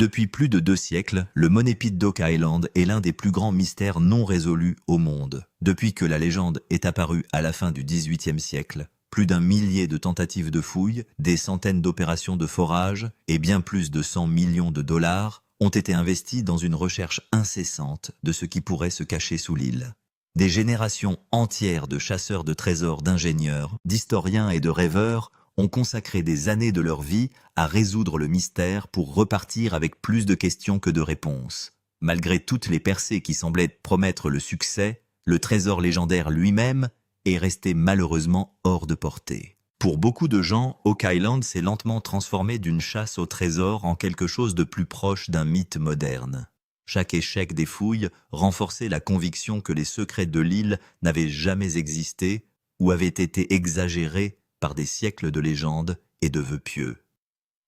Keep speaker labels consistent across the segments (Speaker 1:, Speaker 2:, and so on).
Speaker 1: Depuis plus de 2 siècles, le Money Pit d'Oak Island est l'un des plus grands mystères non résolus au monde. Depuis que la légende est apparue à la fin du XVIIIe siècle, plus d'1 millier de tentatives de fouilles, des centaines d'opérations de forage et bien plus de 100 millions de dollars ont été investis dans une recherche incessante de ce qui pourrait se cacher sous l'île. Des générations entières de chasseurs de trésors, d'ingénieurs, d'historiens et de rêveurs ont consacré des années de leur vie à résoudre le mystère pour repartir avec plus de questions que de réponses. Malgré toutes les percées qui semblaient promettre le succès, le trésor légendaire lui-même est resté malheureusement hors de portée. Pour beaucoup de gens, Oak Island s'est lentement transformé d'une chasse au trésor en quelque chose de plus proche d'un mythe moderne. Chaque échec des fouilles renforçait la conviction que les secrets de l'île n'avaient jamais existé ou avaient été exagérés par des siècles de légendes et de vœux pieux.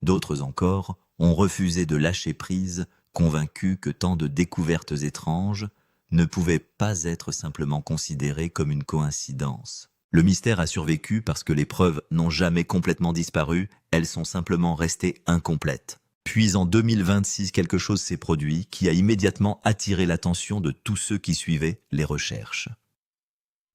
Speaker 1: D'autres encore ont refusé de lâcher prise, convaincus que tant de découvertes étranges ne pouvaient pas être simplement considérées comme une coïncidence. Le mystère a survécu parce que les preuves n'ont jamais complètement disparu, elles sont simplement restées incomplètes. Puis en 2026, quelque chose s'est produit qui a immédiatement attiré l'attention de tous ceux qui suivaient les recherches.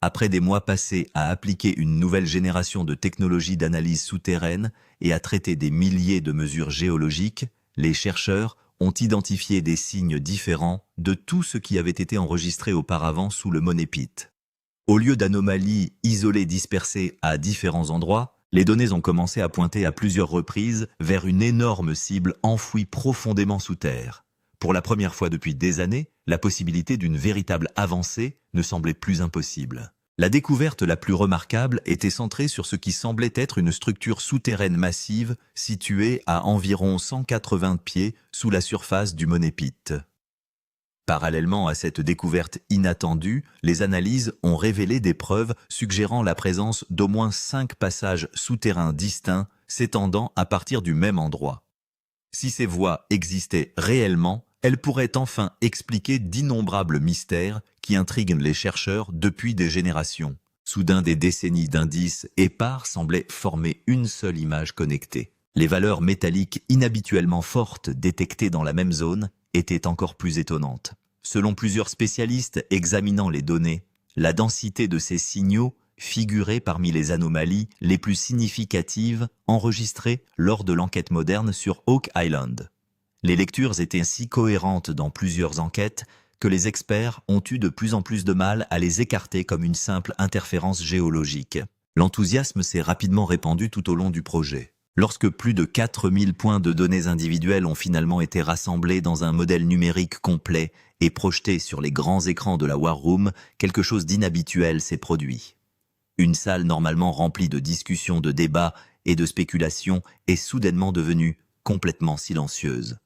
Speaker 1: Après des mois passés à appliquer une nouvelle génération de technologies d'analyse souterraine et à traiter des milliers de mesures géologiques, les chercheurs ont identifié des signes différents de tout ce qui avait été enregistré auparavant sous le Money Pit. Au lieu d'anomalies isolées dispersées à différents endroits, les données ont commencé à pointer à plusieurs reprises vers une énorme cible enfouie profondément sous terre. Pour la première fois depuis des années, la possibilité d'une véritable avancée ne semblait plus impossible. La découverte la plus remarquable était centrée sur ce qui semblait être une structure souterraine massive située à environ 180 pieds sous la surface du Money Pit. Parallèlement à cette découverte inattendue, les analyses ont révélé des preuves suggérant la présence d'au moins 5 passages souterrains distincts s'étendant à partir du même endroit. Si ces voies existaient réellement, elles pourraient enfin expliquer d'innombrables mystères qui intriguent les chercheurs depuis des générations. Soudain, des décennies d'indices épars semblaient former une seule image connectée. Les valeurs métalliques inhabituellement fortes détectées dans la même zone étaient encore plus étonnantes. Selon plusieurs spécialistes examinant les données, la densité de ces signaux figurait parmi les anomalies les plus significatives enregistrées lors de l'enquête moderne sur Oak Island. Les lectures étaient si cohérentes dans plusieurs enquêtes que les experts ont eu de plus en plus de mal à les écarter comme une simple interférence géologique. L'enthousiasme s'est rapidement répandu tout au long du projet. Lorsque plus de 4000 points de données individuels ont finalement été rassemblés dans un modèle numérique complet et projetés sur les grands écrans de la War Room, quelque chose d'inhabituel s'est produit. Une salle normalement remplie de discussions, de débats et de spéculations est soudainement devenue complètement silencieuse.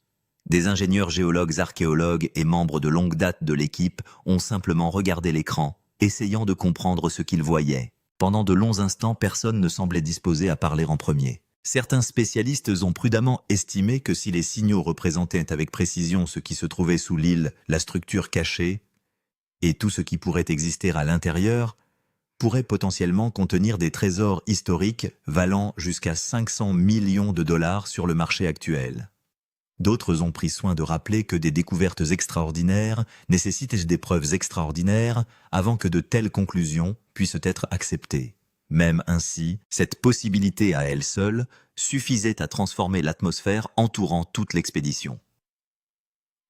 Speaker 1: Des ingénieurs géologues, archéologues et membres de longue date de l'équipe ont simplement regardé l'écran, essayant de comprendre ce qu'ils voyaient. Pendant de longs instants, personne ne semblait disposé à parler en premier. Certains spécialistes ont prudemment estimé que si les signaux représentaient avec précision ce qui se trouvait sous l'île, la structure cachée, et tout ce qui pourrait exister à l'intérieur, pourrait potentiellement contenir des trésors historiques valant jusqu'à 500 millions de dollars sur le marché actuel. D'autres ont pris soin de rappeler que des découvertes extraordinaires nécessitent des preuves extraordinaires avant que de telles conclusions puissent être acceptées. Même ainsi, cette possibilité à elle seule suffisait à transformer l'atmosphère entourant toute l'expédition.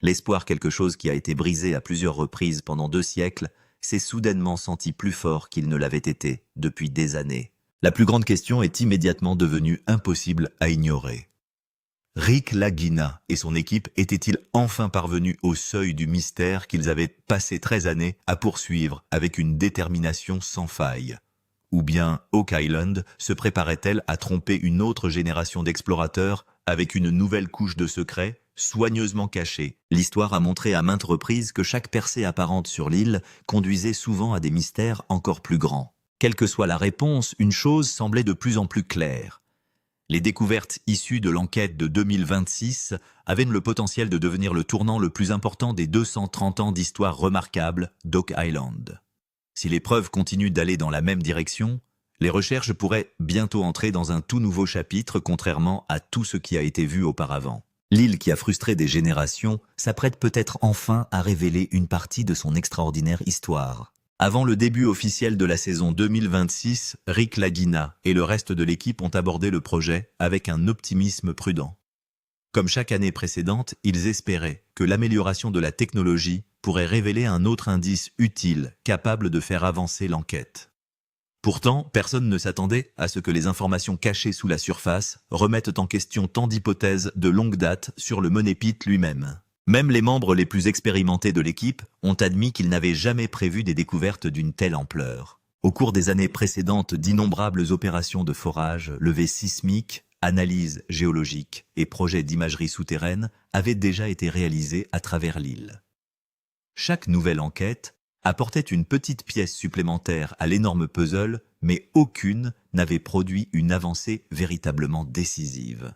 Speaker 1: L'espoir, quelque chose qui a été brisé à plusieurs reprises pendant 2 siècles, s'est soudainement senti plus fort qu'il ne l'avait été depuis des années. La plus grande question est immédiatement devenue impossible à ignorer. Rick Lagina et son équipe étaient-ils enfin parvenus au seuil du mystère qu'ils avaient passé 13 années à poursuivre avec une détermination sans faille? Ou bien Oak Island se préparait-elle à tromper une autre génération d'explorateurs avec une nouvelle couche de secrets soigneusement cachés? L'histoire a montré à maintes reprises que chaque percée apparente sur l'île conduisait souvent à des mystères encore plus grands. Quelle que soit la réponse, une chose semblait de plus en plus claire. Les découvertes issues de l'enquête de 2026 avaient le potentiel de devenir le tournant le plus important des 230 ans d'histoire remarquable d'Oak Island. Si les preuves continuent d'aller dans la même direction, les recherches pourraient bientôt entrer dans un tout nouveau chapitre contrairement à tout ce qui a été vu auparavant. L'île qui a frustré des générations s'apprête peut-être enfin à révéler une partie de son extraordinaire histoire. Avant le début officiel de la saison 2026, Rick Lagina et le reste de l'équipe ont abordé le projet avec un optimisme prudent. Comme chaque année précédente, ils espéraient que l'amélioration de la technologie pourrait révéler un autre indice utile capable de faire avancer l'enquête. Pourtant, personne ne s'attendait à ce que les informations cachées sous la surface remettent en question tant d'hypothèses de longue date sur le Money Pit lui-même. Même les membres les plus expérimentés de l'équipe ont admis qu'ils n'avaient jamais prévu des découvertes d'une telle ampleur. Au cours des années précédentes, d'innombrables opérations de forage, levées sismiques, analyses géologiques et projets d'imagerie souterraine avaient déjà été réalisés à travers l'île. Chaque nouvelle enquête apportait une petite pièce supplémentaire à l'énorme puzzle, mais aucune n'avait produit une avancée véritablement décisive.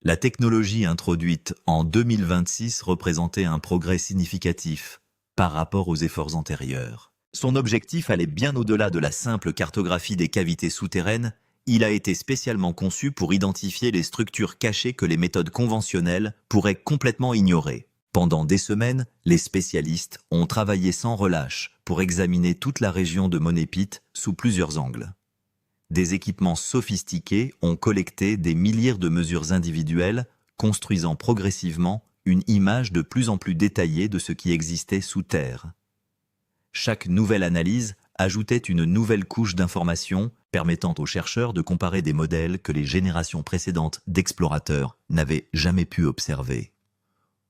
Speaker 1: La technologie introduite en 2026 représentait un progrès significatif par rapport aux efforts antérieurs. Son objectif allait bien au-delà de la simple cartographie des cavités souterraines. Il a été spécialement conçu pour identifier les structures cachées que les méthodes conventionnelles pourraient complètement ignorer. Pendant des semaines, les spécialistes ont travaillé sans relâche pour examiner toute la région de Money Pit sous plusieurs angles. Des équipements sophistiqués ont collecté des milliers de mesures individuelles, construisant progressivement une image de plus en plus détaillée de ce qui existait sous terre. Chaque nouvelle analyse ajoutait une nouvelle couche d'informations permettant aux chercheurs de comparer des modèles que les générations précédentes d'explorateurs n'avaient jamais pu observer.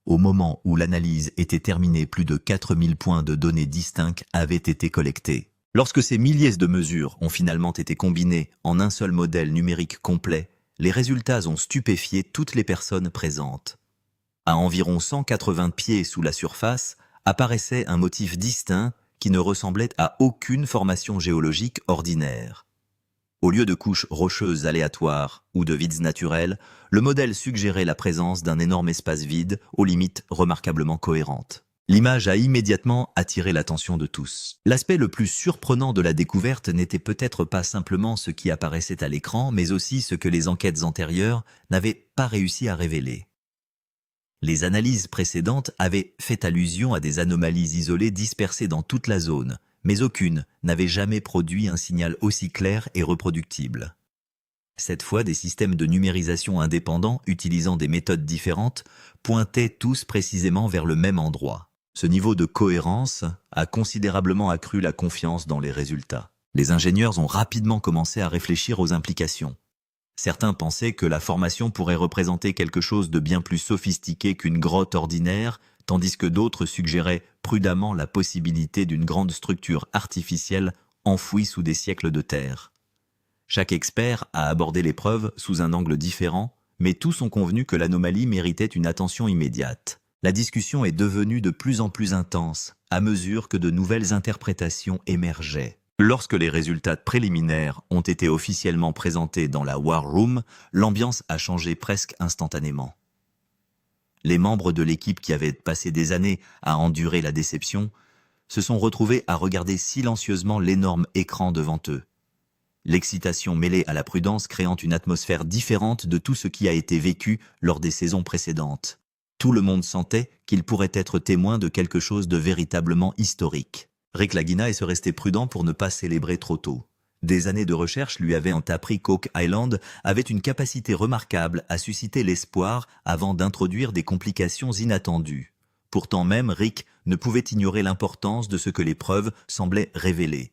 Speaker 1: Au moment où l'analyse était terminée, plus de 4000 points de données distincts avaient été collectés. Lorsque ces milliers de mesures ont finalement été combinées en un seul modèle numérique complet, les résultats ont stupéfié toutes les personnes présentes. À environ 180 pieds sous la surface, apparaissait un motif distinct qui ne ressemblait à aucune formation géologique ordinaire. Au lieu de couches rocheuses aléatoires ou de vides naturels, le modèle suggérait la présence d'un énorme espace vide, aux limites remarquablement cohérentes. L'image a immédiatement attiré l'attention de tous. L'aspect le plus surprenant de la découverte n'était peut-être pas simplement ce qui apparaissait à l'écran, mais aussi ce que les enquêtes antérieures n'avaient pas réussi à révéler. Les analyses précédentes avaient fait allusion à des anomalies isolées dispersées dans toute la zone, mais aucune n'avait jamais produit un signal aussi clair et reproductible. Cette fois, des systèmes de numérisation indépendants, utilisant des méthodes différentes, pointaient tous précisément vers le même endroit. Ce niveau de cohérence a considérablement accru la confiance dans les résultats. Les ingénieurs ont rapidement commencé à réfléchir aux implications. Certains pensaient que la formation pourrait représenter quelque chose de bien plus sophistiqué qu'une grotte ordinaire, tandis que d'autres suggéraient prudemment la possibilité d'une grande structure artificielle enfouie sous des siècles de terre. Chaque expert a abordé l'épreuve sous un angle différent, mais tous ont convenu que l'anomalie méritait une attention immédiate. La discussion est devenue de plus en plus intense à mesure que de nouvelles interprétations émergeaient. Lorsque les résultats préliminaires ont été officiellement présentés dans la War Room, l'ambiance a changé presque instantanément. Les membres de l'équipe qui avaient passé des années à endurer la déception se sont retrouvés à regarder silencieusement l'énorme écran devant eux. L'excitation mêlée à la prudence créant une atmosphère différente de tout ce qui a été vécu lors des saisons précédentes. Tout le monde sentait qu'il pourrait être témoin de quelque chose de véritablement historique. Rick Lagina est resté prudent pour ne pas célébrer trop tôt. Des années de recherche lui avaient appris qu'Oak Island avait une capacité remarquable à susciter l'espoir avant d'introduire des complications inattendues. Pourtant même, Rick ne pouvait ignorer l'importance de ce que les preuves semblaient révéler.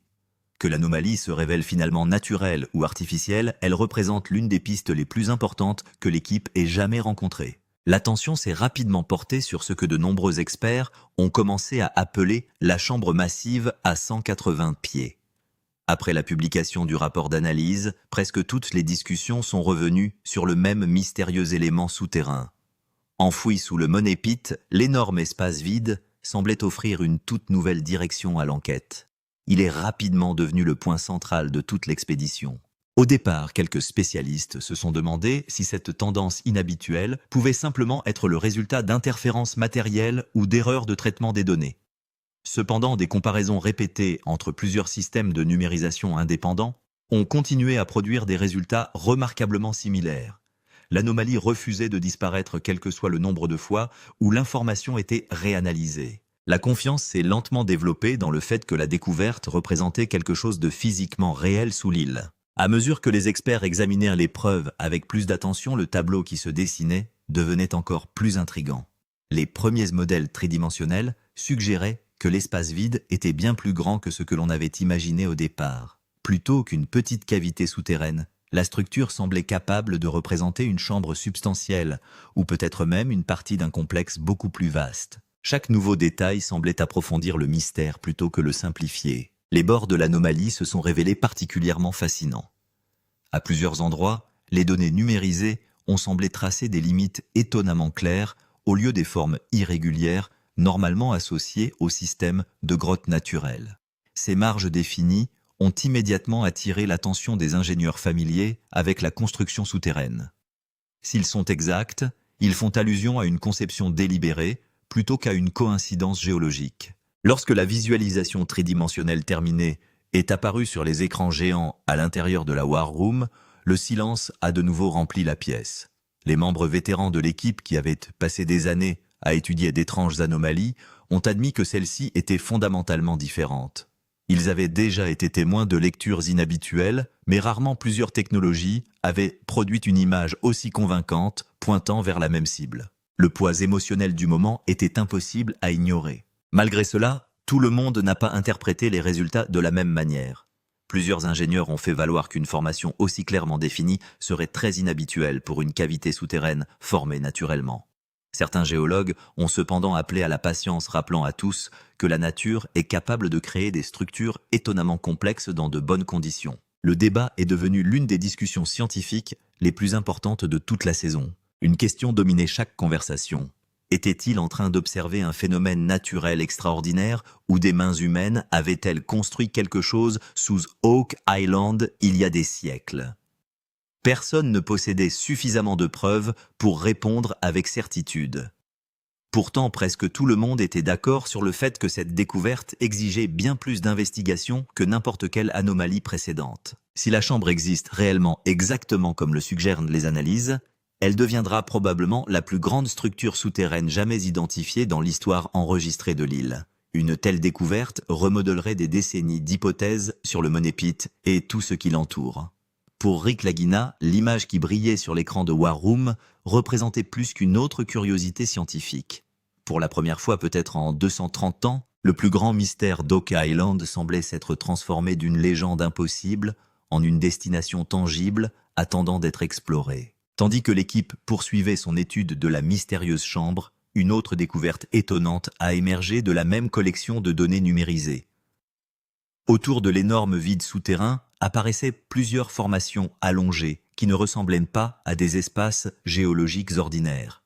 Speaker 1: Que l'anomalie se révèle finalement naturelle ou artificielle, elle représente l'une des pistes les plus importantes que l'équipe ait jamais rencontrées. L'attention s'est rapidement portée sur ce que de nombreux experts ont commencé à appeler la chambre massive à 180 pieds. Après la publication du rapport d'analyse, presque toutes les discussions sont revenues sur le même mystérieux élément souterrain. Enfoui sous le Money Pit, l'énorme espace vide semblait offrir une toute nouvelle direction à l'enquête. Il est rapidement devenu le point central de toute l'expédition. Au départ, quelques spécialistes se sont demandé si cette tendance inhabituelle pouvait simplement être le résultat d'interférences matérielles ou d'erreurs de traitement des données. Cependant, des comparaisons répétées entre plusieurs systèmes de numérisation indépendants ont continué à produire des résultats remarquablement similaires. l'anomalie refusait de disparaître quel que soit le nombre de fois où l'information était réanalysée. La confiance s'est lentement développée dans le fait que la découverte représentait quelque chose de physiquement réel sous l'île. À mesure que les experts examinèrent les preuves avec plus d'attention, le tableau qui se dessinait devenait encore plus intrigant. Les premiers modèles tridimensionnels suggéraient que l'espace vide était bien plus grand que ce que l'on avait imaginé au départ. Plutôt qu'une petite cavité souterraine, la structure semblait capable de représenter une chambre substantielle, ou peut-être même une partie d'un complexe beaucoup plus vaste. Chaque nouveau détail semblait approfondir le mystère plutôt que le simplifier. Les bords de l'anomalie se sont révélés particulièrement fascinants. À plusieurs endroits, les données numérisées ont semblé tracer des limites étonnamment claires au lieu des formes irrégulières normalement associées au système de grottes naturelles. Ces marges définies ont immédiatement attiré l'attention des ingénieurs familiers avec la construction souterraine. S'ils sont exacts, ils font allusion à une conception délibérée plutôt qu'à une coïncidence géologique. Lorsque la visualisation tridimensionnelle terminée est apparue sur les écrans géants à l'intérieur de la War Room, le silence a de nouveau rempli la pièce. Les membres vétérans de l'équipe qui avaient passé des années à étudier d'étranges anomalies ont admis que celles-ci étaient fondamentalement différentes. Ils avaient déjà été témoins de lectures inhabituelles, mais rarement plusieurs technologies avaient produit une image aussi convaincante pointant vers la même cible. Le poids émotionnel du moment était impossible à ignorer. Malgré cela, tout le monde n'a pas interprété les résultats de la même manière. Plusieurs ingénieurs ont fait valoir qu'une formation aussi clairement définie serait très inhabituelle pour une cavité souterraine formée naturellement. Certains géologues ont cependant appelé à la patience, rappelant à tous que la nature est capable de créer des structures étonnamment complexes dans de bonnes conditions. Le débat est devenu l'une des discussions scientifiques les plus importantes de toute la saison. Une question dominait chaque conversation. Était-il en train d'observer un phénomène naturel extraordinaire ou des mains humaines avaient-elles construit quelque chose sous Oak Island il y a des siècles? Personne ne possédait suffisamment de preuves pour répondre avec certitude. Pourtant, presque tout le monde était d'accord sur le fait que cette découverte exigeait bien plus d'investigation que n'importe quelle anomalie précédente. Si la chambre existe réellement exactement comme le suggèrent les analyses, elle deviendra probablement la plus grande structure souterraine jamais identifiée dans l'histoire enregistrée de l'île. Une telle découverte remodèlerait des décennies d'hypothèses sur le Money Pit et tout ce qui l'entoure. Pour Rick Lagina, l'image qui brillait sur l'écran de War Room représentait plus qu'une autre curiosité scientifique. Pour la première fois peut-être en 230 ans, le plus grand mystère d'Oak Island semblait s'être transformé d'une légende impossible en une destination tangible attendant d'être explorée. Tandis que l'équipe poursuivait son étude de la mystérieuse chambre, une autre découverte étonnante a émergé de la même collection de données numérisées. Autour de l'énorme vide souterrain apparaissaient plusieurs formations allongées qui ne ressemblaient pas à des espaces géologiques ordinaires.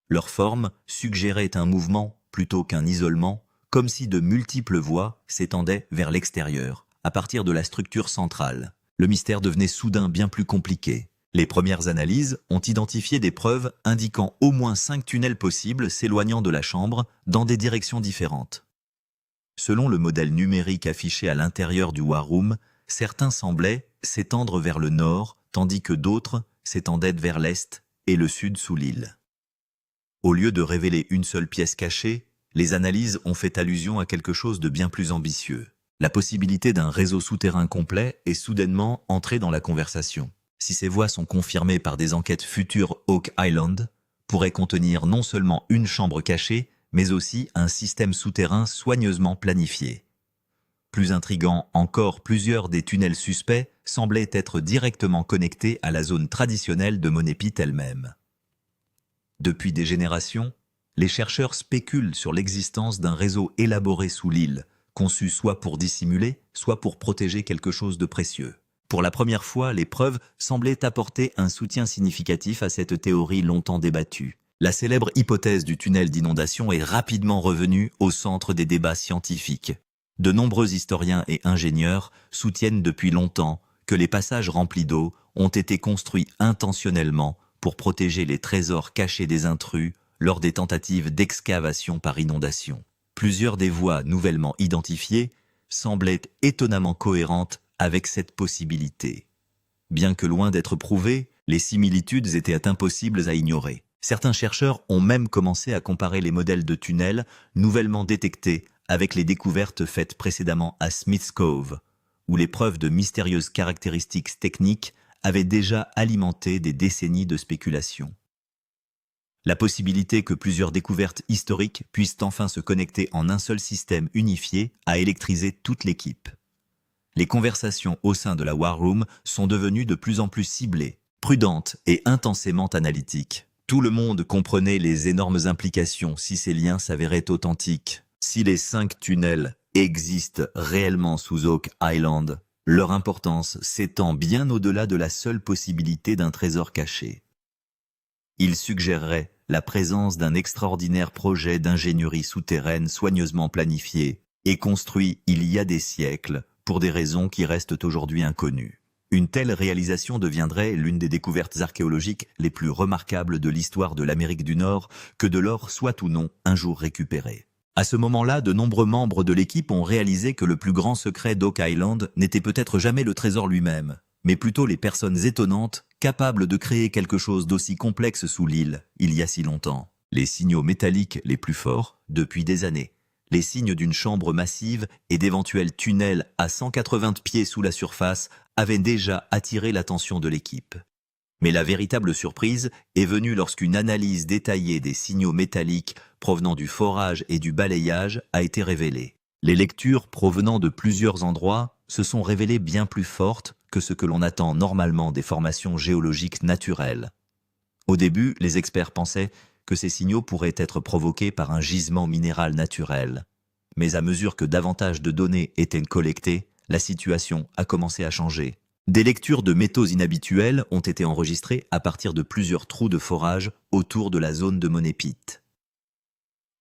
Speaker 1: Leur forme suggérait un mouvement plutôt qu'un isolement, comme si de multiples voies s'étendaient vers l'extérieur, à partir de la structure centrale. Le mystère devenait soudain bien plus compliqué. Les premières analyses ont identifié des preuves indiquant au moins 5 tunnels possibles s'éloignant de la chambre dans des directions différentes. Selon le modèle numérique affiché à l'intérieur du War Room, certains semblaient s'étendre vers le nord, tandis que d'autres s'étendaient vers l'est et le sud sous l'île. Au lieu de révéler une seule pièce cachée, les analyses ont fait allusion à quelque chose de bien plus ambitieux. La possibilité d'un réseau souterrain complet est soudainement entrée dans la conversation. Si ces voies sont confirmées par des enquêtes futures, Oak Island pourrait contenir non seulement une chambre cachée, mais aussi un système souterrain soigneusement planifié. Plus intriguant encore, plusieurs des tunnels suspects semblaient être directement connectés à la zone traditionnelle de Money Pit elle-même. Depuis des générations, les chercheurs spéculent sur l'existence d'un réseau élaboré sous l'île, conçu soit pour dissimuler, soit pour protéger quelque chose de précieux. Pour la première fois, les preuves semblaient apporter un soutien significatif à cette théorie longtemps débattue. La célèbre hypothèse du tunnel d'inondation est rapidement revenue au centre des débats scientifiques. De nombreux historiens et ingénieurs soutiennent depuis longtemps que les passages remplis d'eau ont été construits intentionnellement pour protéger les trésors cachés des intrus lors des tentatives d'excavation par inondation. Plusieurs des voies nouvellement identifiées semblaient étonnamment cohérentes avec cette possibilité. Bien que loin d'être prouvées, Les similitudes étaient impossibles à ignorer. Certains chercheurs ont même commencé à comparer les modèles de tunnels nouvellement détectés avec les découvertes faites précédemment à Smith's Cove, où les preuves de mystérieuses caractéristiques techniques avaient déjà alimenté des décennies de spéculation. La possibilité que plusieurs découvertes historiques puissent enfin se connecter en un seul système unifié a électrisé toute l'équipe. Les conversations au sein de la War Room sont devenues de plus en plus ciblées, prudentes et intensément analytiques. Tout le monde comprenait les énormes implications si ces liens s'avéraient authentiques. Si les 5 tunnels existent réellement sous Oak Island, leur importance s'étend bien au-delà de la seule possibilité d'un trésor caché. Ils suggéreraient la présence d'un extraordinaire projet d'ingénierie souterraine soigneusement planifié et construit il y a des siècles pour des raisons qui restent aujourd'hui inconnues. Une telle réalisation deviendrait l'une des découvertes archéologiques les plus remarquables de l'histoire de l'Amérique du Nord, que de l'or soit ou non un jour récupéré. À ce moment-là, de nombreux membres de l'équipe ont réalisé que le plus grand secret d'Oak Island n'était peut-être jamais le trésor lui-même, mais plutôt les personnes étonnantes capables de créer quelque chose d'aussi complexe sous l'île, il y a si longtemps. Les signaux métalliques les plus forts, depuis des années. Les signes d'une chambre massive et d'éventuels tunnels à 180 pieds sous la surface avaient déjà attiré l'attention de l'équipe. Mais la véritable surprise est venue lorsqu'une analyse détaillée des signaux métalliques provenant du forage et du balayage a été révélée. Les lectures provenant de plusieurs endroits se sont révélées bien plus fortes que ce que l'on attend normalement des formations géologiques naturelles. Au début, les experts pensaient que ces signaux pourraient être provoqués par un gisement minéral naturel. Mais à mesure que davantage de données étaient collectées, la situation a commencé à changer. Des lectures de métaux inhabituels ont été enregistrées à partir de plusieurs trous de forage autour de la zone de Monépite.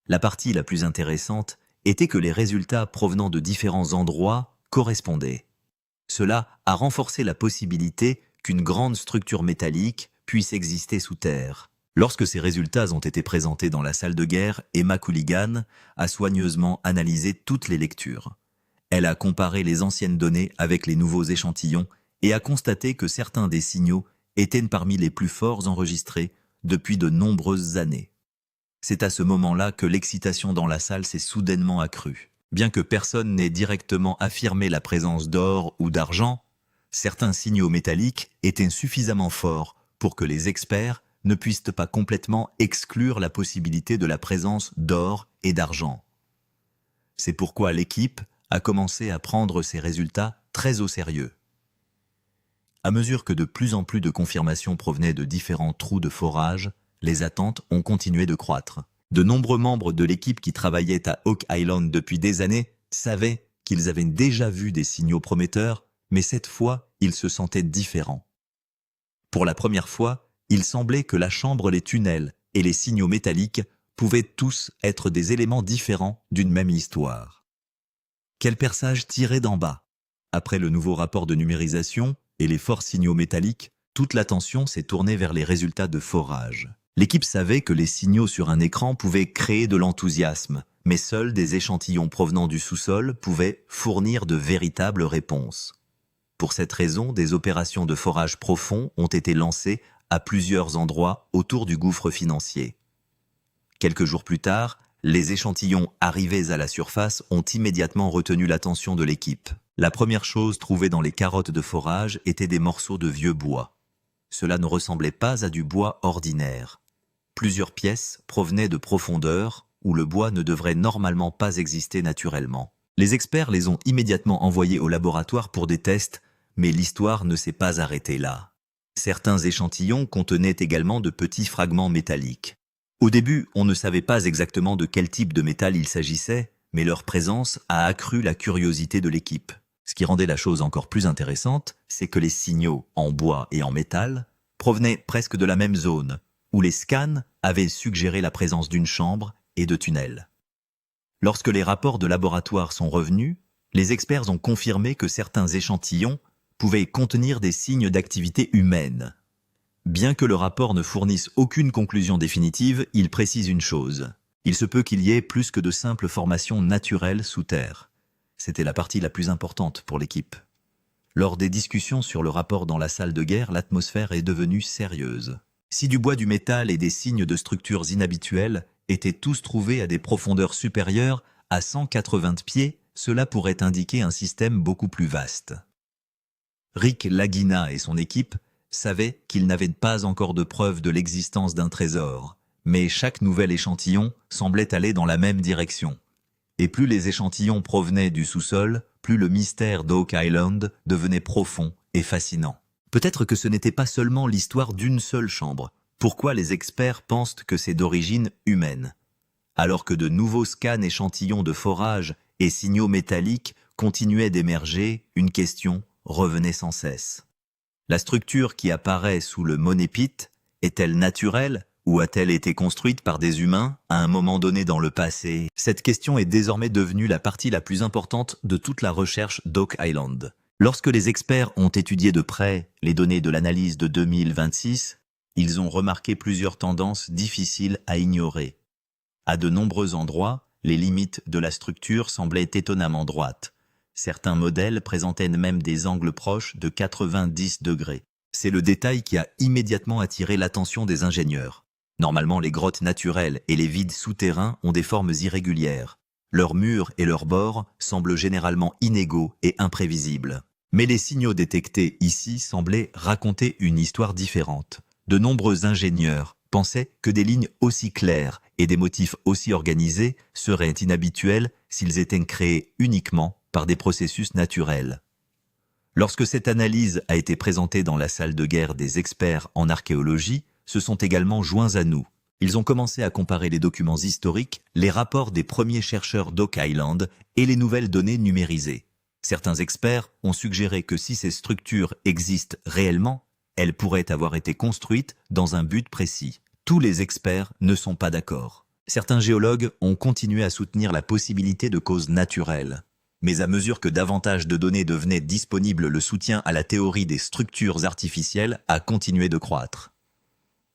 Speaker 1: La partie la plus intéressante était que les résultats provenant de différents endroits correspondaient. Cela a renforcé la possibilité qu'une grande structure métallique puisse exister sous terre. Lorsque ces résultats ont été présentés dans la salle de guerre, Emma Cooligan a soigneusement analysé toutes les lectures. Elle a comparé les anciennes données avec les nouveaux échantillons et a constaté que certains des signaux étaient parmi les plus forts enregistrés depuis de nombreuses années. C'est à ce moment-là que l'excitation dans la salle s'est soudainement accrue. Bien que personne n'ait directement affirmé la présence d'or ou d'argent, certains signaux métalliques étaient suffisamment forts pour que les experts ne puissent pas complètement exclure la possibilité de la présence d'or et d'argent. C'est pourquoi l'équipe a commencé à prendre ces résultats très au sérieux. À mesure que de plus en plus de confirmations provenaient de différents trous de forage, les attentes ont continué de croître. De nombreux membres de l'équipe qui travaillaient à Oak Island depuis des années savaient qu'ils avaient déjà vu des signaux prometteurs, mais cette fois, ils se sentaient différents. Pour la première fois, il semblait que la chambre, les tunnels et les signaux métalliques pouvaient tous être des éléments différents d'une même histoire. Quel persage tiré d'en bas? Après le nouveau rapport de numérisation et les forts signaux métalliques, toute l'attention s'est tournée vers les résultats de forage. L'équipe savait que les signaux sur un écran pouvaient créer de l'enthousiasme, mais seuls des échantillons provenant du sous-sol pouvaient fournir de véritables réponses. Pour cette raison, des opérations de forage profond ont été lancées à plusieurs endroits autour du gouffre financier. Quelques jours plus tard, les échantillons arrivés à la surface ont immédiatement retenu l'attention de l'équipe. La première chose trouvée dans les carottes de forage étaient des morceaux de vieux bois. Cela ne ressemblait pas à du bois ordinaire. Plusieurs pièces provenaient de profondeurs où le bois ne devrait normalement pas exister naturellement. Les experts les ont immédiatement envoyés au laboratoire pour des tests, mais l'histoire ne s'est pas arrêtée là. Certains échantillons contenaient également de petits fragments métalliques. Au début, on ne savait pas exactement de quel type de métal il s'agissait, mais leur présence a accru la curiosité de l'équipe. Ce qui rendait la chose encore plus intéressante, c'est que les signaux en bois et en métal provenaient presque de la même zone, où les scans avaient suggéré la présence d'une chambre et de tunnels. Lorsque les rapports de laboratoire sont revenus, les experts ont confirmé que certains échantillons pouvaient contenir des signes d'activité humaine. Bien que le rapport ne fournisse aucune conclusion définitive, il précise une chose. Il se peut qu'il y ait plus que de simples formations naturelles sous terre. C'était la partie la plus importante pour l'équipe. Lors des discussions sur le rapport dans la salle de guerre, l'atmosphère est devenue sérieuse. Si du bois, du métal et des signes de structures inhabituelles étaient tous trouvés à des profondeurs supérieures à 180 pieds, cela pourrait indiquer un système beaucoup plus vaste. Rick Lagina et son équipe savaient qu'ils n'avaient pas encore de preuve de l'existence d'un trésor, mais chaque nouvel échantillon semblait aller dans la même direction. Et plus les échantillons provenaient du sous-sol, plus le mystère d'Oak Island devenait profond et fascinant. Peut-être que ce n'était pas seulement l'histoire d'une seule chambre. Pourquoi les experts pensent que c'est d'origine humaine? Alors que de nouveaux scans échantillons de forage et signaux métalliques continuaient d'émerger, une question revenait sans cesse. La structure qui apparaît sous le Money Pit est-elle naturelle ou a-t-elle été construite par des humains à un moment donné dans le passé? Cette question est désormais devenue la partie la plus importante de toute la recherche d'Oak Island. Lorsque les experts ont étudié de près les données de l'analyse de 2026, ils ont remarqué plusieurs tendances difficiles à ignorer. À de nombreux endroits, les limites de la structure semblaient étonnamment droites. Certains modèles présentaient même des angles proches de 90 degrés. C'est le détail qui a immédiatement attiré l'attention des ingénieurs. Normalement, les grottes naturelles et les vides souterrains ont des formes irrégulières. Leurs murs et leurs bords semblent généralement inégaux et imprévisibles. Mais les signaux détectés ici semblaient raconter une histoire différente. De nombreux ingénieurs pensaient que des lignes aussi claires et des motifs aussi organisés seraient inhabituels s'ils étaient créés uniquement par des processus naturels. Lorsque cette analyse a été présentée dans la salle de guerre des experts en archéologie, se sont également joints à nous. Ils ont commencé à comparer les documents historiques, les rapports des premiers chercheurs d'Oak Island et les nouvelles données numérisées. Certains experts ont suggéré que si ces structures existent réellement, elles pourraient avoir été construites dans un but précis. Tous les experts ne sont pas d'accord. Certains géologues ont continué à soutenir la possibilité de causes naturelles. Mais à mesure que davantage de données devenaient disponibles, le soutien à la théorie des structures artificielles a continué de croître.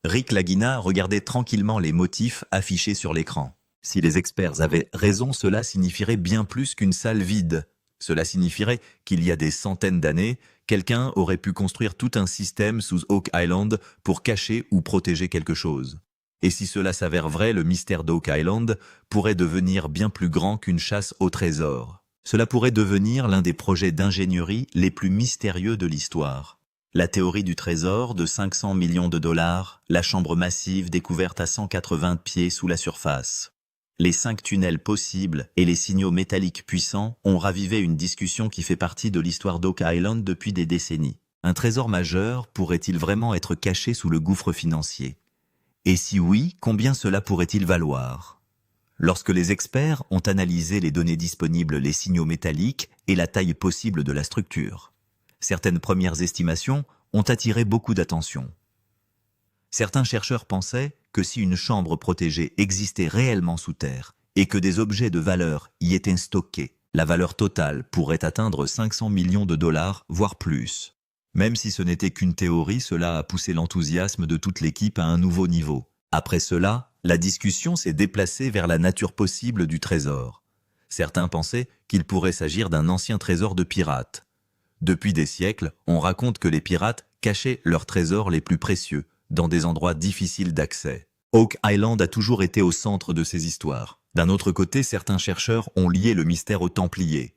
Speaker 1: Rick Lagina regardait tranquillement les motifs affichés sur l'écran. Si les experts avaient raison, cela signifierait bien plus qu'une salle vide. Cela signifierait qu'il y a des centaines d'années, quelqu'un aurait pu construire tout un système sous Oak Island pour cacher ou protéger quelque chose. Et si cela s'avère vrai, le mystère d'Oak Island pourrait devenir bien plus grand qu'une chasse au trésor. Cela pourrait devenir l'un des projets d'ingénierie les plus mystérieux de l'histoire. La théorie du trésor de 500 millions de dollars, la chambre massive découverte à 180 pieds sous la surface. Les 5 tunnels possibles et les signaux métalliques puissants ont ravivé une discussion qui fait partie de l'histoire d'Oak Island depuis des décennies. Un trésor majeur pourrait-il vraiment être caché sous le gouffre financier? Et si oui, combien cela pourrait-il valoir? Lorsque les experts ont analysé les données disponibles, les signaux métalliques et la taille possible de la structure, certaines premières estimations ont attiré beaucoup d'attention. Certains chercheurs pensaient que si une chambre protégée existait réellement sous terre et que des objets de valeur y étaient stockés, la valeur totale pourrait atteindre 500 millions de dollars, voire plus. Même si ce n'était qu'une théorie, cela a poussé l'enthousiasme de toute l'équipe à un nouveau niveau. Après cela, la discussion s'est déplacée vers la nature possible du trésor. Certains pensaient qu'il pourrait s'agir d'un ancien trésor de pirates. Depuis des siècles, on raconte que les pirates cachaient leurs trésors les plus précieux dans des endroits difficiles d'accès. Oak Island a toujours été au centre de ces histoires. D'un autre côté, certains chercheurs ont lié le mystère aux Templiers.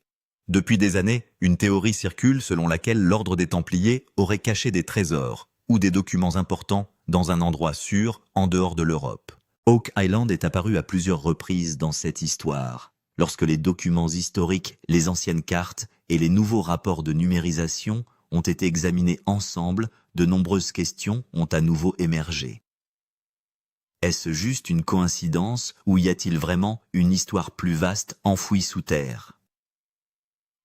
Speaker 1: Depuis des années, une théorie circule selon laquelle l'ordre des Templiers aurait caché des trésors ou des documents importants dans un endroit sûr en dehors de l'Europe. Oak Island est apparu à plusieurs reprises dans cette histoire. Lorsque les documents historiques, les anciennes cartes et les nouveaux rapports de numérisation ont été examinés ensemble, de nombreuses questions ont à nouveau émergé. Est-ce juste une coïncidence ou y a-t-il vraiment une histoire plus vaste enfouie sous terre?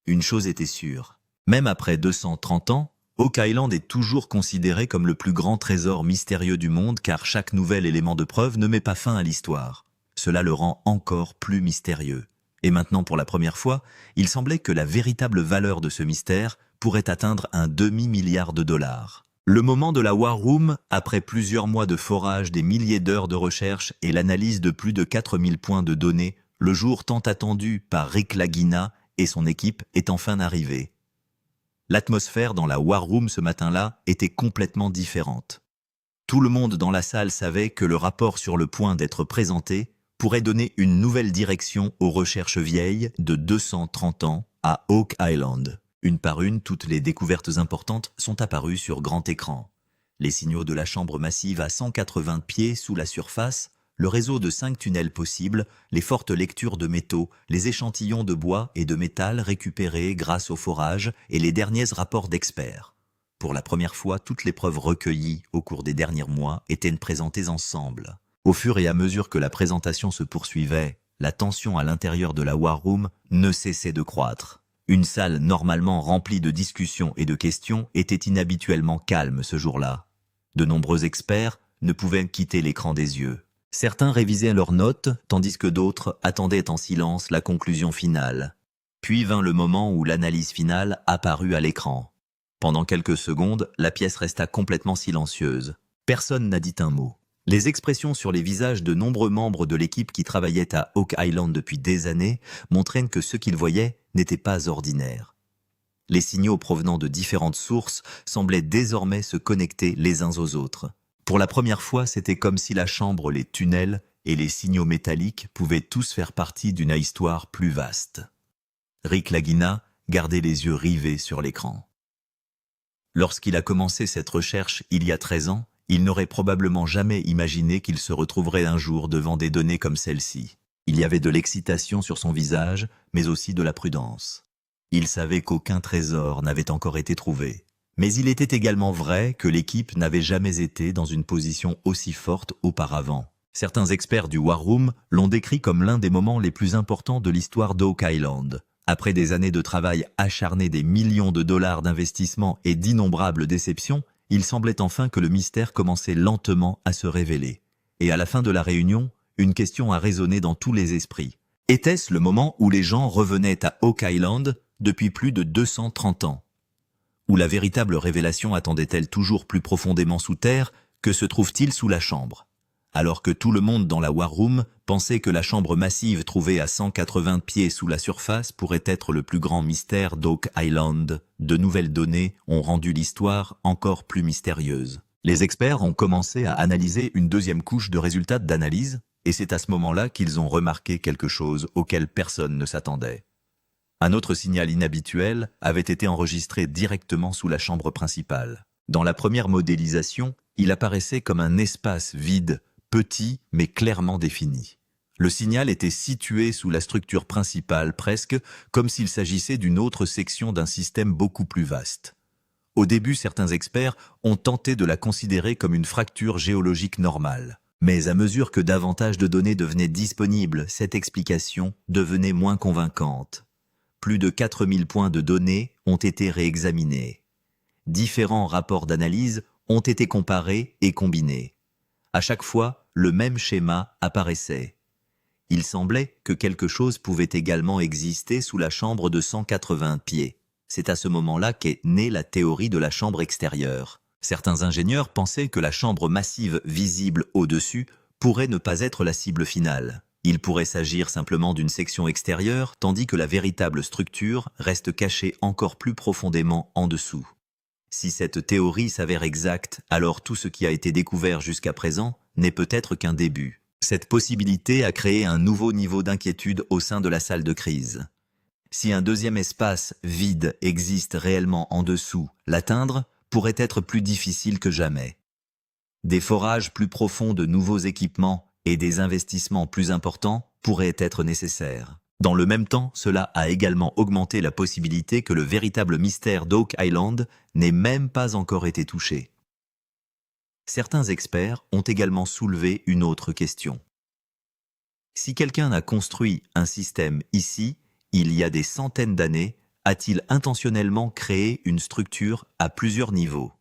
Speaker 1: Une chose était sûre, même après 230 ans, Oak Island est toujours considéré comme le plus grand trésor mystérieux du monde car chaque nouvel élément de preuve ne met pas fin à l'histoire. Cela le rend encore plus mystérieux. Et maintenant, pour la première fois, il semblait que la véritable valeur de ce mystère pourrait atteindre un demi-milliard de dollars. Le moment de la War Room, après plusieurs mois de forage, des milliers d'heures de recherche et l'analyse de plus de 4000 points de données, le jour tant attendu par Rick Lagina et son équipe est enfin arrivé. L'atmosphère dans la War Room ce matin-là était complètement différente. Tout le monde dans la salle savait que le rapport sur le point d'être présenté pourrait donner une nouvelle direction aux recherches vieilles de 230 ans à Oak Island. Une par une, toutes les découvertes importantes sont apparues sur grand écran. Les signaux de la chambre massive à 180 pieds sous la surface, le réseau de 5 tunnels possibles, les fortes lectures de métaux, les échantillons de bois et de métal récupérés grâce au forage et les derniers rapports d'experts. Pour la première fois, toutes les preuves recueillies au cours des derniers mois étaient présentées ensemble. Au fur et à mesure que la présentation se poursuivait, la tension à l'intérieur de la War Room ne cessait de croître. Une salle normalement remplie de discussions et de questions était inhabituellement calme ce jour-là. De nombreux experts ne pouvaient quitter l'écran des yeux. Certains révisaient leurs notes, tandis que d'autres attendaient en silence la conclusion finale. Puis vint le moment où l'analyse finale apparut à l'écran. Pendant quelques secondes, la pièce resta complètement silencieuse. Personne n'a dit un mot. Les expressions sur les visages de nombreux membres de l'équipe qui travaillaient à Oak Island depuis des années montraient que ce qu'ils voyaient n'était pas ordinaire. Les signaux provenant de différentes sources semblaient désormais se connecter les uns aux autres. Pour la première fois, c'était comme si la chambre, les tunnels et les signaux métalliques pouvaient tous faire partie d'une histoire plus vaste. Rick Lagina gardait les yeux rivés sur l'écran. Lorsqu'il a commencé cette recherche il y a 13 ans, il n'aurait probablement jamais imaginé qu'il se retrouverait un jour devant des données comme celle-ci. Il y avait de l'excitation sur son visage, mais aussi de la prudence. Il savait qu'aucun trésor n'avait encore été trouvé. Mais il était également vrai que l'équipe n'avait jamais été dans une position aussi forte auparavant. Certains experts du War Room l'ont décrit comme l'un des moments les plus importants de l'histoire d'Oak Island. Après des années de travail acharné, des millions de dollars d'investissement et d'innombrables déceptions, il semblait enfin que le mystère commençait lentement à se révéler. Et à la fin de la réunion, une question a résonné dans tous les esprits. Était-ce le moment où les gens revenaient à Oak Island depuis plus de 230 ans? Où la véritable révélation attendait-elle toujours plus profondément sous terre? Que se trouve-t-il sous la chambre? Alors que tout le monde dans la War Room pensait que la chambre massive trouvée à 180 pieds sous la surface pourrait être le plus grand mystère d'Oak Island, de nouvelles données ont rendu l'histoire encore plus mystérieuse. Les experts ont commencé à analyser une deuxième couche de résultats d'analyse, et c'est à ce moment-là qu'ils ont remarqué quelque chose auquel personne ne s'attendait. Un autre signal inhabituel avait été enregistré directement sous la chambre principale. Dans la première modélisation, il apparaissait comme un espace vide, petit mais clairement défini. Le signal était situé sous la structure principale, presque comme s'il s'agissait d'une autre section d'un système beaucoup plus vaste. Au début, certains experts ont tenté de la considérer comme une fracture géologique normale. Mais à mesure que davantage de données devenaient disponibles, cette explication devenait moins convaincante. Plus de 4000 points de données ont été réexaminés. Différents rapports d'analyse ont été comparés et combinés. À chaque fois, le même schéma apparaissait. Il semblait que quelque chose pouvait également exister sous la chambre de 180 pieds. C'est à ce moment-là qu'est née la théorie de la chambre extérieure. Certains ingénieurs pensaient que la chambre massive visible au-dessus pourrait ne pas être la cible finale. Il pourrait s'agir simplement d'une section extérieure, tandis que la véritable structure reste cachée encore plus profondément en dessous. Si cette théorie s'avère exacte, alors tout ce qui a été découvert jusqu'à présent n'est peut-être qu'un début. Cette possibilité a créé un nouveau niveau d'inquiétude au sein de la salle de crise. Si un deuxième espace vide existe réellement en dessous, l'atteindre pourrait être plus difficile que jamais. Des forages plus profonds, de nouveaux équipements et des investissements plus importants pourraient être nécessaires. Dans le même temps, cela a également augmenté la possibilité que le véritable mystère d'Oak Island n'ait même pas encore été touché. Certains experts ont également soulevé une autre question. Si quelqu'un a construit un système ici, il y a des centaines d'années, a-t-il intentionnellement créé une structure à plusieurs niveaux?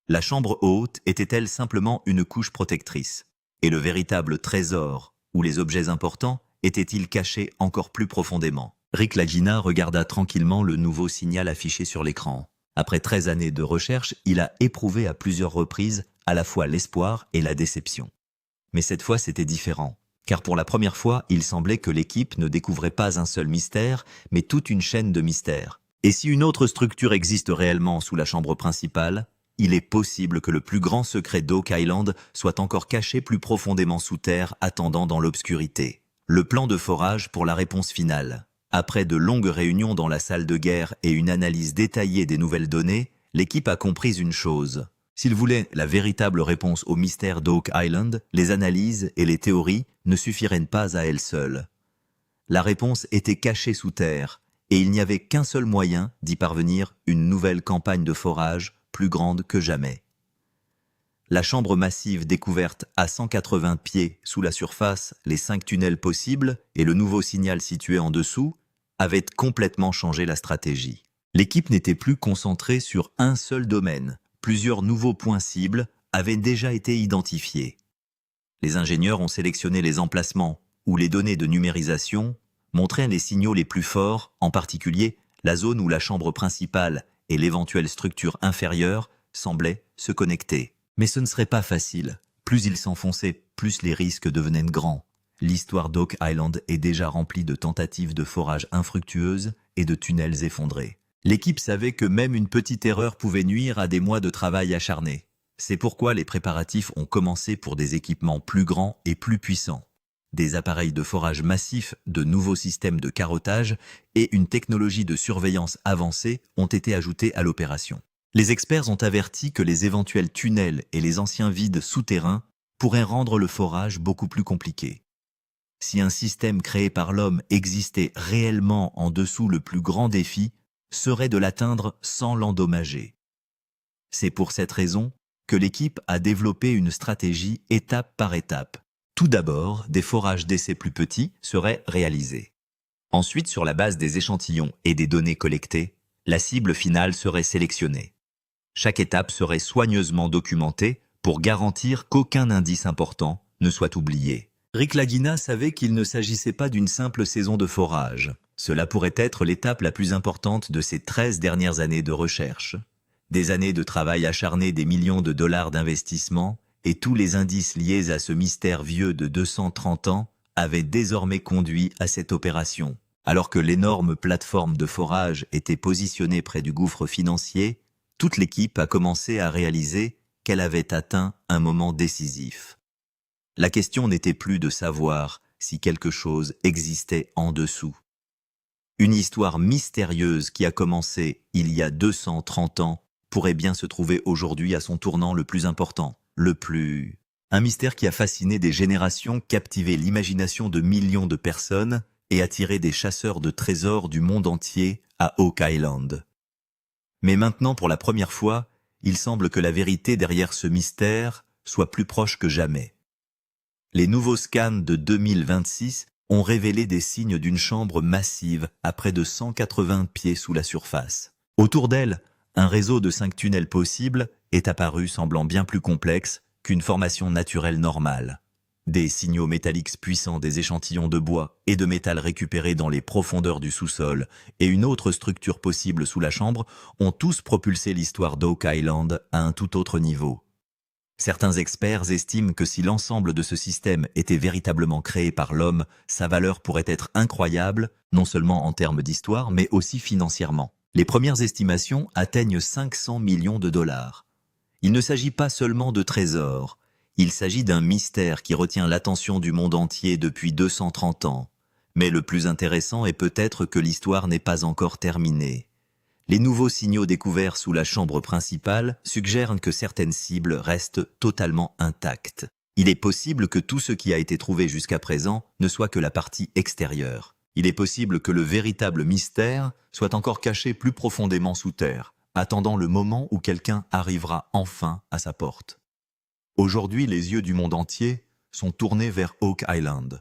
Speaker 1: La chambre haute était-elle simplement une couche protectrice? Et le véritable trésor, ou les objets importants, étaient-ils cachés encore plus profondément? Rick Lagina regarda tranquillement le nouveau signal affiché sur l'écran. Après 13 années de recherche, il a éprouvé à plusieurs reprises à la fois l'espoir et la déception. Mais cette fois, c'était différent. Car pour la première fois, il semblait que l'équipe ne découvrait pas un seul mystère, mais toute une chaîne de mystères. Et si une autre structure existe réellement sous la chambre principale, il est possible que le plus grand secret d'Oak Island soit encore caché plus profondément sous terre, attendant dans l'obscurité. Le plan de forage pour la réponse finale. Après de longues réunions dans la salle de guerre et une analyse détaillée des nouvelles données, l'équipe a compris une chose. S'ils voulaient la véritable réponse au mystère d'Oak Island, les analyses et les théories ne suffiraient pas à elles seules. La réponse était cachée sous terre, et il n'y avait qu'un seul moyen d'y parvenir, une nouvelle campagne de forage plus grande que jamais. La chambre massive découverte à 180 pieds sous la surface, les 5 tunnels possibles et le nouveau signal situé en dessous avaient complètement changé la stratégie. L'équipe n'était plus concentrée sur un seul domaine. Plusieurs nouveaux points cibles avaient déjà été identifiés. Les ingénieurs ont sélectionné les emplacements où les données de numérisation montraient les signaux les plus forts, en particulier la zone où la chambre principale et l'éventuelle structure inférieure semblaient se connecter. Mais ce ne serait pas facile. Plus ils s'enfonçaient, plus les risques devenaient grands. L'histoire d'Oak Island est déjà remplie de tentatives de forage infructueuses et de tunnels effondrés. L'équipe savait que même une petite erreur pouvait nuire à des mois de travail acharné. C'est pourquoi les préparatifs ont commencé pour des équipements plus grands et plus puissants. Des appareils de forage massifs, de nouveaux systèmes de carottage et une technologie de surveillance avancée ont été ajoutés à l'opération. Les experts ont averti que les éventuels tunnels et les anciens vides souterrains pourraient rendre le forage beaucoup plus compliqué. Si un système créé par l'homme existait réellement en dessous, le plus grand défi serait de l'atteindre sans l'endommager. C'est pour cette raison que l'équipe a développé une stratégie étape par étape. Tout d'abord, des forages d'essais plus petits seraient réalisés. Ensuite, sur la base des échantillons et des données collectées, la cible finale serait sélectionnée. Chaque étape serait soigneusement documentée pour garantir qu'aucun indice important ne soit oublié. Rick Lagina savait qu'il ne s'agissait pas d'une simple saison de forage. Cela pourrait être l'étape la plus importante de ces 13 dernières années de recherche. Des années de travail acharné, des millions de dollars d'investissement et tous les indices liés à ce mystère vieux de 230 ans avaient désormais conduit à cette opération. Alors que l'énorme plateforme de forage était positionnée près du gouffre financier, toute l'équipe a commencé à réaliser qu'elle avait atteint un moment décisif. La question n'était plus de savoir si quelque chose existait en dessous. Une histoire mystérieuse qui a commencé il y a 230 ans pourrait bien se trouver aujourd'hui à son tournant le plus important, un mystère qui a fasciné des générations, captivé l'imagination de millions de personnes et attiré des chasseurs de trésors du monde entier à Oak Island. Mais maintenant, pour la première fois, il semble que la vérité derrière ce mystère soit plus proche que jamais. Les nouveaux scans de 2026 ont révélé des signes d'une chambre massive à près de 180 pieds sous la surface. Autour d'elle, un réseau de 5 tunnels possibles est apparu, semblant bien plus complexe qu'une formation naturelle normale. Des signaux métalliques puissants, des échantillons de bois et de métal récupérés dans les profondeurs du sous-sol et une autre structure possible sous la chambre ont tous propulsé l'histoire d'Oak Island à un tout autre niveau. Certains experts estiment que si l'ensemble de ce système était véritablement créé par l'homme, sa valeur pourrait être incroyable, non seulement en termes d'histoire, mais aussi financièrement. Les premières estimations atteignent 500 millions de dollars. Il ne s'agit pas seulement de trésors, il s'agit d'un mystère qui retient l'attention du monde entier depuis 230 ans. Mais le plus intéressant est peut-être que l'histoire n'est pas encore terminée. Les nouveaux signaux découverts sous la chambre principale suggèrent que certaines cibles restent totalement intactes. Il est possible que tout ce qui a été trouvé jusqu'à présent ne soit que la partie extérieure. Il est possible que le véritable mystère soit encore caché plus profondément sous terre, attendant le moment où quelqu'un arrivera enfin à sa porte. Aujourd'hui, les yeux du monde entier sont tournés vers Oak Island.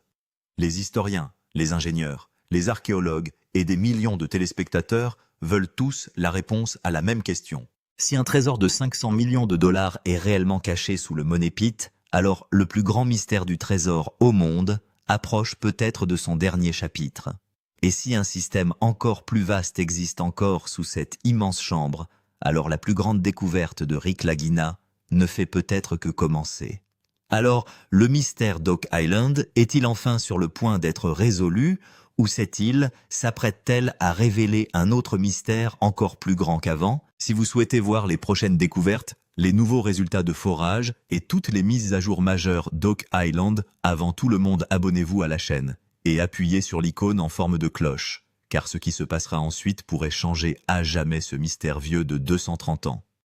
Speaker 1: Les historiens, les ingénieurs, les archéologues et des millions de téléspectateurs veulent tous la réponse à la même question. Si un trésor de 500 millions de dollars est réellement caché sous le Money Pit, alors le plus grand mystère du trésor au monde approche peut-être de son dernier chapitre. Et si un système encore plus vaste existe encore sous cette immense chambre, alors la plus grande découverte de Rick Lagina ne fait peut-être que commencer. Alors, le mystère d'Oak Island est-il enfin sur le point d'être résolu, Ou cette île s'apprête-t-elle à révéler un autre mystère encore plus grand qu'avant? Si vous souhaitez voir les prochaines découvertes, les nouveaux résultats de forage et toutes les mises à jour majeures d'Oak Island, avant tout le monde, abonnez-vous à la chaîne et appuyez sur l'icône en forme de cloche, car ce qui se passera ensuite pourrait changer à jamais ce mystère vieux de 230 ans.